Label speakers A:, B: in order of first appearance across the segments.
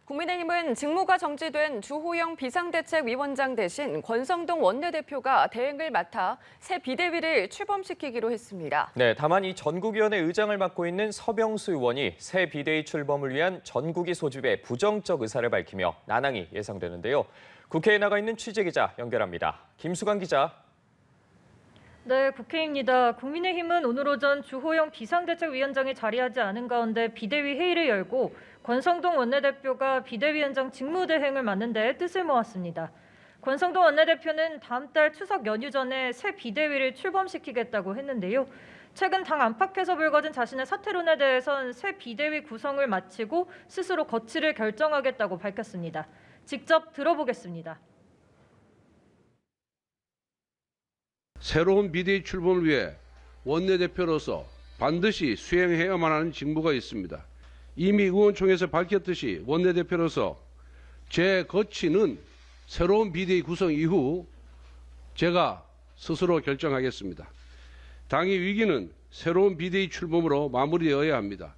A: 국민의힘은 직무가 정지된 주호영 비상대책위원장 대신 권성동 원내대표가 대행을 맡아 새 비대위를 출범시키기로 했습니다.
B: 네, 다만 이 전국위원회 의장을 맡고 있는 서병수 의원이 새 비대위 출범을 위한 전국위 소집에 부정적 의사를 밝히며 난항이 예상되는데요. 국회에 나가 있는 취재기자 연결합니다. 김수강 기자.
C: 네, 국회입니다. 국민의힘은 오늘 오전 주호영 비상대책위원장이 자리하지 않은 가운데 비대위 회의를 열고 권성동 원내대표가 비대위원장 직무대행을 맡는 데 뜻을 모았습니다. 권성동 원내대표는 다음 달 추석 연휴 전에 새 비대위를 출범시키겠다고 했는데요. 최근 당 안팎에서 불거진 자신의 사퇴론에 대해선 새 비대위 구성을 마치고 스스로 거취를 결정하겠다고 밝혔습니다. 직접 들어보겠습니다.
D: 새로운 비대위 출범을 위해 원내대표로서 반드시 수행해야만 하는 직무가 있습니다. 이미 의원총회에서 밝혔듯이 원내대표로서 제 거취는 새로운 비대위 구성 이후 제가 스스로 결정하겠습니다. 당의 위기는 새로운 비대위 출범으로 마무리되어야 합니다.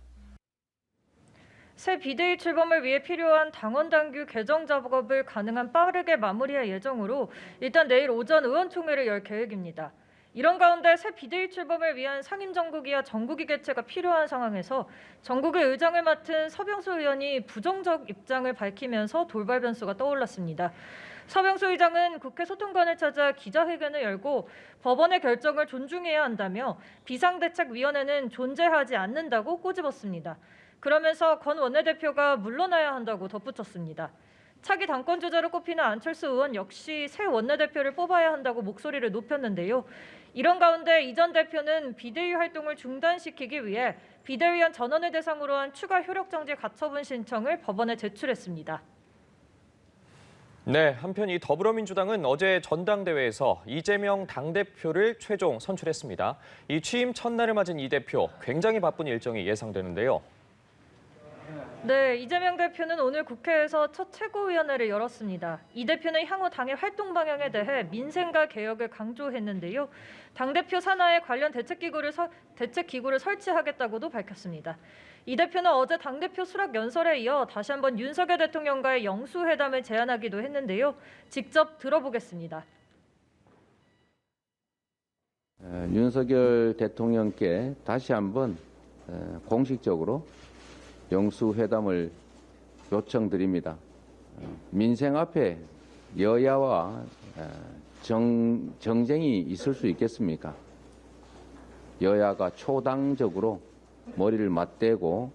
C: 새 비대위 출범을 위해 필요한 당원 당규 개정 작업을 가능한 빠르게 마무리할 예정으로 일단 내일 오전 의원총회를 열 계획입니다. 이런 가운데 새 비대위 출범을 위한 상임정국위와 정국위 개최가 필요한 상황에서 정국위 의장을 맡은 서병수 의원이 부정적 입장을 밝히면서 돌발 변수가 떠올랐습니다. 서병수 의장은 국회 소통관을 찾아 기자회견을 열고 법원의 결정을 존중해야 한다며 비상대책위원회는 존재하지 않는다고 꼬집었습니다. 그러면서 권 원내대표가 물러나야 한다고 덧붙였습니다. 차기 당권 주자로 꼽히는 안철수 의원 역시 새 원내대표를 뽑아야 한다고 목소리를 높였는데요. 이런 가운데 이 전 대표는 비대위 활동을 중단시키기 위해 비대위원 전원을 대상으로 한 추가 효력정지 가처분 신청을 법원에 제출했습니다.
B: 네, 한편 이 더불어민주당은 어제 전당대회에서 이재명 당대표를 최종 선출했습니다. 이 취임 첫날을 맞은 이 대표, 굉장히 바쁜 일정이 예상되는데요.
C: 네, 이재명 대표는 오늘 국회에서 첫 최고위원회를 열었습니다. 이 대표는 향후 당의 활동 방향에 대해 민생과 개혁을 강조했는데요. 당대표 산하에 관련 대책기구를 설치하겠다고도 밝혔습니다. 이 대표는 어제 당대표 수락 연설에 이어 다시 한번 윤석열 대통령과의 영수회담을 제안하기도 했는데요. 직접 들어보겠습니다.
E: 윤석열 대통령께 다시 한번 공식적으로 영수회담을 요청드립니다. 민생 앞에 여야와 정쟁이 있을 수 있겠습니까? 여야가 초당적으로 머리를 맞대고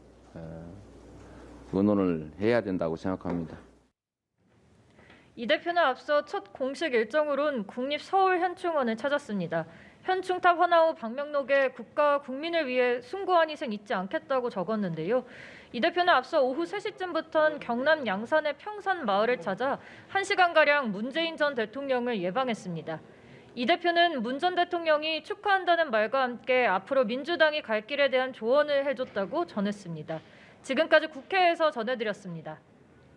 E: 의논을 해야 된다고 생각합니다.
C: 이 대표는 앞서 첫 공식 일정으로는 국립서울현충원을 찾았습니다. 현충탑 하나 후 방명록에 국가와 국민을 위해 숭고한 희생 잊지 않겠다고 적었는데요. 이 대표는 앞서 오후 3시쯤부터 경남 양산의 평산 마을을 찾아 1시간가량 문재인 전 대통령을 예방했습니다. 이 대표는 문 전 대통령이 축하한다는 말과 함께 앞으로 민주당이 갈 길에 대한 조언을 해줬다고 전했습니다. 지금까지 국회에서 전해드렸습니다.